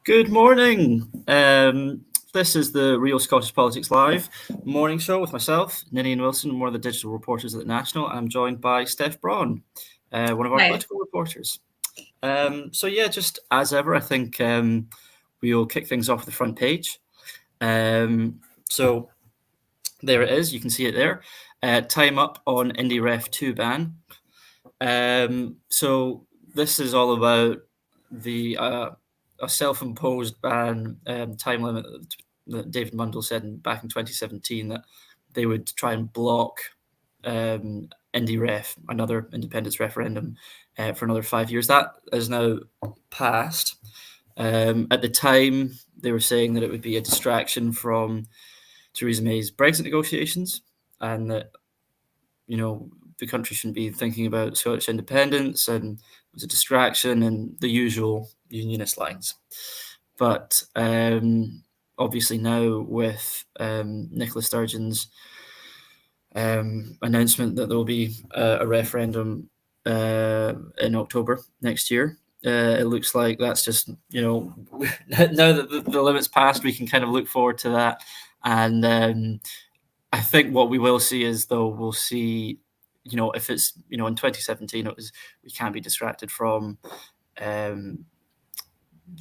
Good morning. This is the Real Scottish Politics Live morning show with myself, Ninian Wilson, one of the digital reporters at the National. I'm joined by Steph Braun, one of our political reporters. Just as ever, I think we'll kick things off with the front page. So there it is. You can see it there. Time up on indyref2 ban. So this is all about the a self-imposed ban time limit that David Mundell said back in 2017 that they would try and block indyref, another independence referendum, for another 5 years. That is now passed. At the time, they were saying that it would be a distraction from Theresa May's Brexit negotiations, and that the country shouldn't be thinking about Scottish independence, and it was a distraction, and the usual unionist lines. But obviously now with Nicola Sturgeon's announcement that there will be a referendum in October next year, it looks like that's just, now that the limit's passed, we can kind of look forward to that. And I think what we will see is, though, we'll see, if it's, in 2017, it was, we can't be distracted from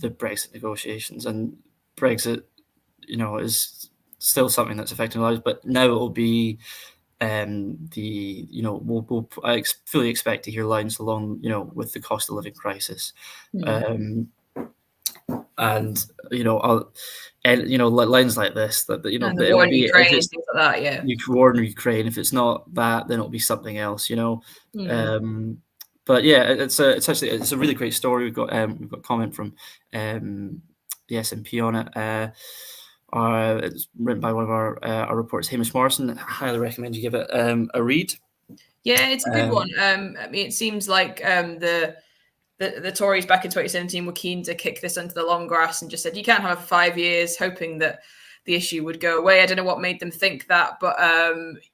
the Brexit negotiations, and Brexit, is still something that's affecting lives, but now it will be I fully expect to hear lines along, with the cost of living crisis. And lines like this, that and the war in Ukraine and things like that. Yeah, war in Ukraine. If it's not that, then it'll be something else. But yeah, it's a really great story. We've got a comment from the SNP on it. It's written by one of our reporters, Hamish Morrison. I highly recommend you give it a read. Yeah, it's a good one. I mean, it seems like the Tories back in 2017 were keen to kick this into the long grass and just said, you can't have it for 5 years, hoping that the issue would go away. I don't know what made them think that, but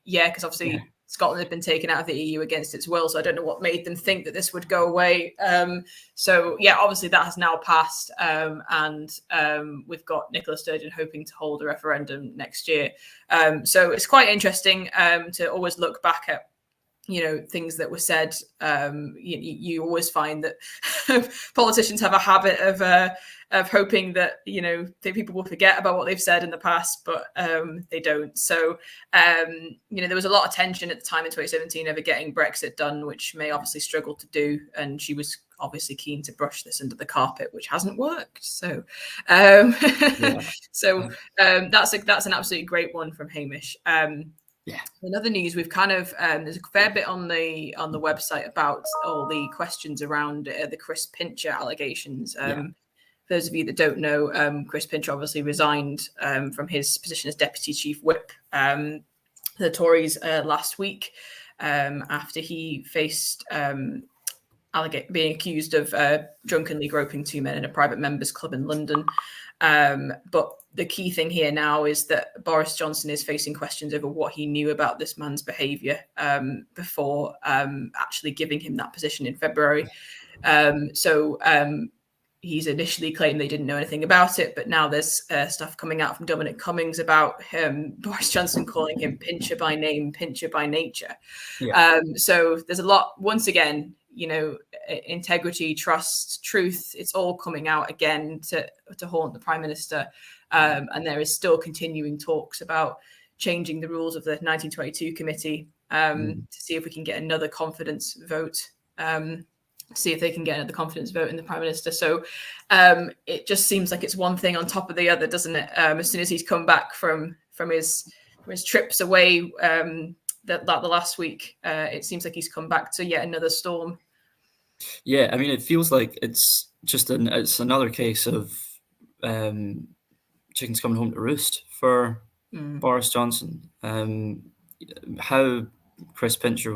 because obviously Scotland had been taken out of the EU against its will, so I don't know what made them think that this would go away. Obviously that has now passed, and we've got Nicola Sturgeon hoping to hold a referendum next year. So it's quite interesting to always look back at things that were said. You always find that politicians have a habit of hoping that people will forget about what they've said in the past, but they don't. So there was a lot of tension at the time in 2017 over getting Brexit done, which May obviously struggled to do, and she was obviously keen to brush this under the carpet, which hasn't worked. So that's an absolutely great one from Hamish. In other news, we've kind of there's a fair bit on the website about all the questions around the Chris Pincher allegations. For those of you that don't know, Chris Pincher obviously resigned from his position as Deputy Chief Whip the Tories last week after he faced being accused of drunkenly groping two men in a private members club in London. But the key thing here now is that Boris Johnson is facing questions over what he knew about this man's behaviour before actually giving him that position in February. He's initially claimed they didn't know anything about it, but now there's stuff coming out from Dominic Cummings about Boris Johnson calling him Pincher by name, Pincher by nature. So there's a lot, once again, integrity, trust, truth, it's all coming out again to haunt the Prime Minister. And there is still continuing talks about changing the rules of the 1922 committee to see if we can get another confidence vote, see if they can get another confidence vote in the Prime Minister. So it just seems like it's one thing on top of the other, doesn't it? As soon as he's come back from his trips away the last week, it seems like he's come back to yet another storm. Yeah, I mean, it feels like it's just it's another case of chickens coming home to roost for Boris Johnson. How Chris Pincher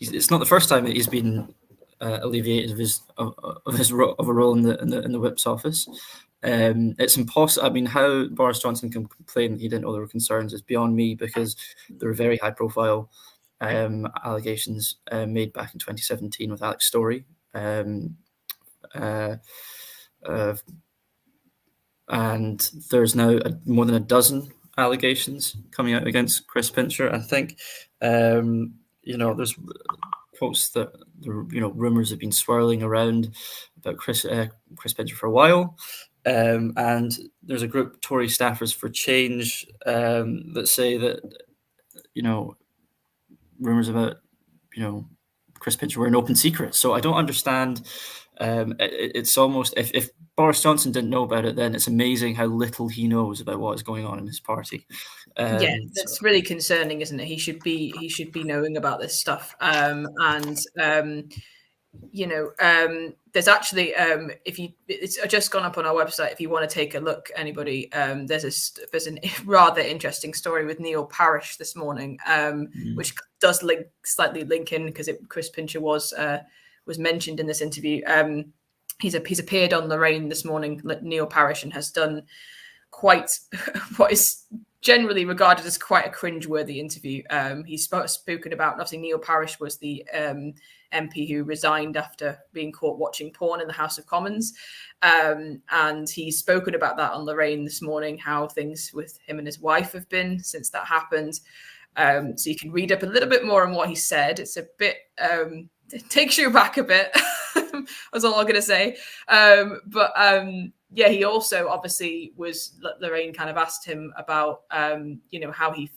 it's not the first time that he's been alleviated of a role in the Whip's office. It's impossible. I mean, how Boris Johnson can complain that he didn't know there were concerns is beyond me, because there were very high profile allegations made back in 2017 with Alex Story. and there's now more than a dozen allegations coming out against Chris Pincher. I think, there's quotes that rumors have been swirling around about Chris Pincher for a while. And there's a group, Tory Staffers for Change, that say that, rumors about, Chris Pincher were an open secret. So I don't understand. It's almost, if Boris Johnson didn't know about it, then it's amazing how little he knows about what is going on in his party. Yeah, that's really concerning, isn't it? He should be knowing about this stuff. There's actually it's just gone up on our website if you want to take a look, anybody. There's a rather interesting story with Neil Parish this morning, which does slightly link in because Chris Pincher was mentioned in this interview. He's appeared on Lorraine this morning, Neil Parish, and has done quite what is generally regarded as quite a cringeworthy interview. He's spoken about, obviously Neil Parish was the MP who resigned after being caught watching porn in the House of Commons. And he's spoken about that on Lorraine this morning, how things with him and his wife have been since that happened. So you can read up a little bit more on what he said. It's a bit, it takes you back a bit. That's all I'm going to say. Yeah, he also obviously Lorraine kind of asked him about, how he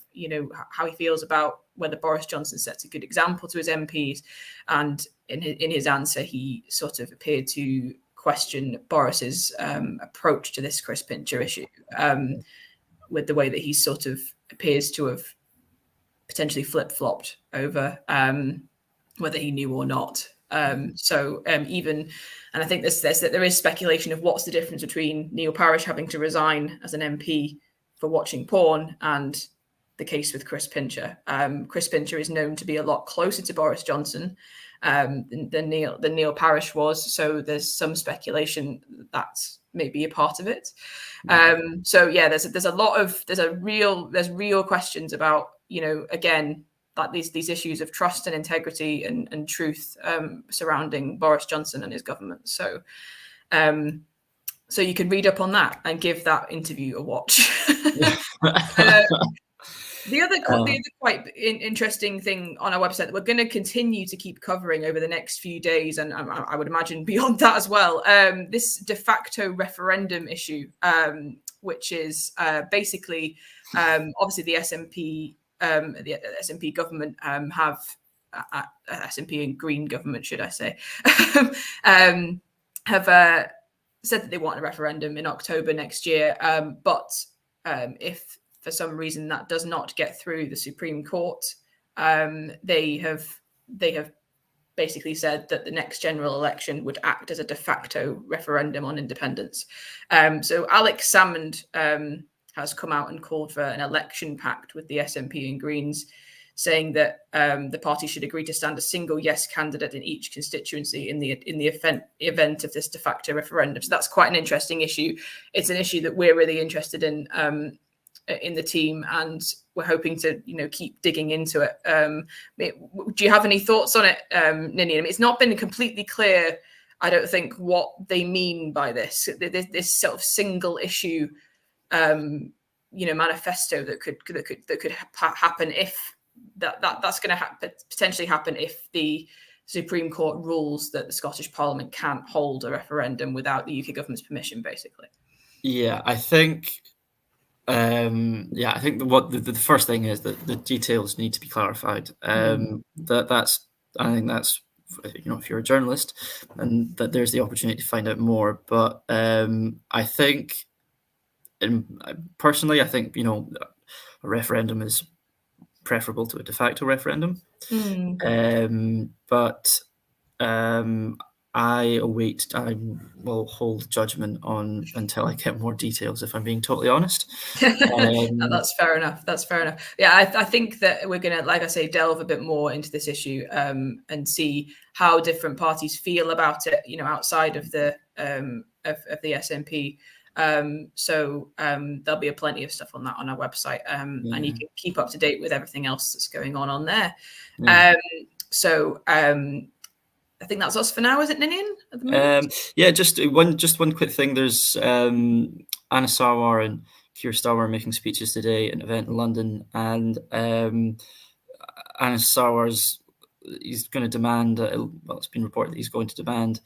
feels about whether Boris Johnson sets a good example to his MPs. And in his answer, he sort of appeared to question Boris's approach to this Chris Pincher issue, with the way that he sort of appears to have potentially flip-flopped over whether he knew or not. And I think there is speculation of what's the difference between Neil Parish having to resign as an MP for watching porn and the case with Chris Pincher. Chris Pincher is known to be a lot closer to Boris Johnson than Neil Parish was, so there's some speculation that's maybe a part of it. There's real questions about, again, like these issues of trust and integrity and truth surrounding Boris Johnson and his government. So you can read up on that and give that interview a watch. The other quite interesting thing on our website that we're going to continue to keep covering over the next few days, and I would imagine beyond that as well, this de facto referendum issue, which is basically obviously the SNP. The SNP government have SNP and Green government, should I say, have said that they want a referendum in October next year. But if for some reason that does not get through the Supreme Court, they have basically said that the next general election would act as a de facto referendum on independence. So Alex Salmond has come out and called for an election pact with the SNP and Greens, saying that the party should agree to stand a single yes candidate in each constituency in the event of this de facto referendum. So that's quite an interesting issue. It's an issue that we're really interested in the team, and we're hoping to keep digging into it. Do you have any thoughts on it, Ninian? I mean, it's not been completely clear, I don't think, what they mean by this sort of single issue manifesto that could happen if that's going to potentially happen if the Supreme Court rules that the Scottish Parliament can't hold a referendum without the UK government's permission, basically. Yeah, I think. I think the first thing is that the details need to be clarified. I think that's if you're a journalist, and that there's the opportunity to find out more. But I think. Personally, I think a referendum is preferable to a de facto referendum. But I will hold judgment on until I get more details, if I'm being totally honest. That's fair enough. Yeah, I think that we're going to, like I say, delve a bit more into this issue and see how different parties feel about it, outside of the SNP. There'll be plenty of stuff on that on our website, and you can keep up to date with everything else that's going on there. I think that's us for now, is it, Ninian? Just one quick thing. There's Anna Sarwar and Keir Starmer making speeches today at an event in London, and Anna Sarwar's he's going to demand. Well, it's been reported that he's going to demand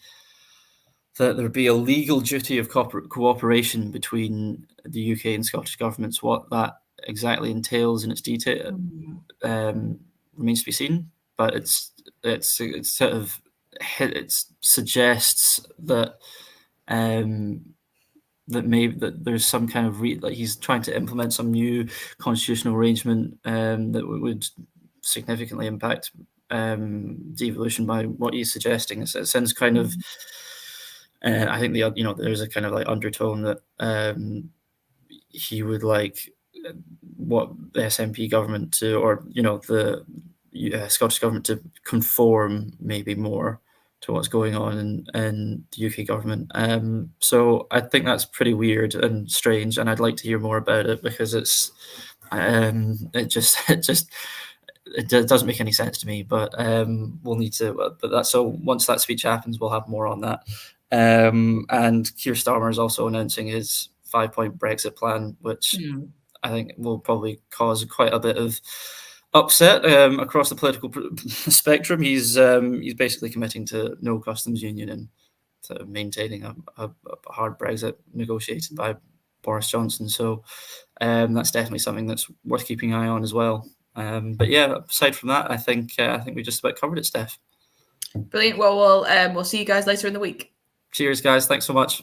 that there be a legal duty of cooperation between the UK and Scottish governments. What that exactly entails in its detail remains to be seen. But it's sort of it suggests that that there's some kind of like he's trying to implement some new constitutional arrangement that would significantly impact devolution by what he's suggesting. It sounds kind of. I think there's a kind of like undertone that he would like what the SNP government to, or the Scottish government to conform maybe more to what's going on in the UK government. So I think that's pretty weird and strange, and I'd like to hear more about it because it doesn't make any sense to me. But we'll need to. But that's so. Once that speech happens, we'll have more on that. And Keir Starmer is also announcing his 5-point Brexit plan, which I think will probably cause quite a bit of upset across the political spectrum. He's basically committing to no customs union and sort of maintaining a hard Brexit negotiated by Boris Johnson. So that's definitely something that's worth keeping an eye on as well. But yeah, aside from that, I think we just about covered it, Steph. Brilliant. Well, we'll see you guys later in the week. Cheers, guys. Thanks so much.